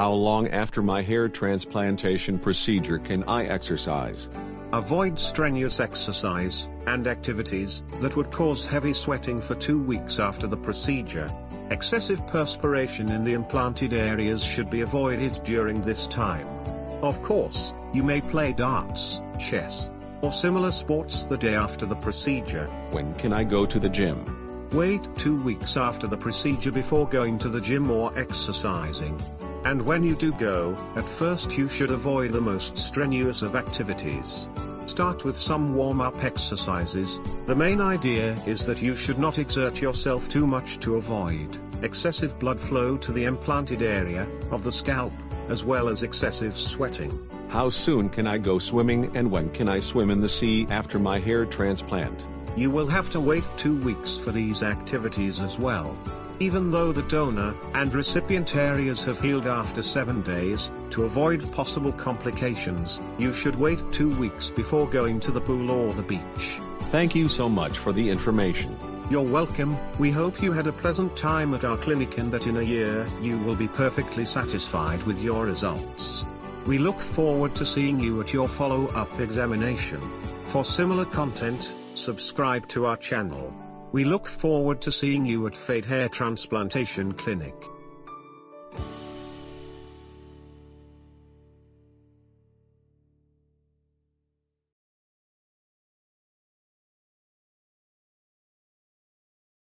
How long after my hair transplantation procedure can I exercise? Avoid strenuous exercise and activities that would cause heavy sweating for 2 weeks after the procedure. Excessive perspiration in the implanted areas should be avoided during this time. Of course, you may play darts, chess, or similar sports the day after the procedure. When can I go to the gym? Wait 2 weeks after the procedure before going to the gym or exercising. And when you do go, at first you should avoid the most strenuous of activities. Start with some warm-up exercises. The main idea is that you should not exert yourself too much to avoid excessive blood flow to the implanted area of the scalp, as well as excessive sweating. How soon can I go swimming, and when can I swim in the sea after my hair transplant? You will have to wait 2 weeks for these activities as well. Even though the donor and recipient areas have healed after 7 days, to avoid possible complications, you should wait 2 weeks before going to the pool or the beach. Thank you so much for the information. You're welcome. We hope you had a pleasant time at our clinic and that in a year you will be perfectly satisfied with your results. We look forward to seeing you at your follow-up examination. For similar content, subscribe to our channel. We look forward to seeing you at PHAEYDE Hair Transplantation Clinic.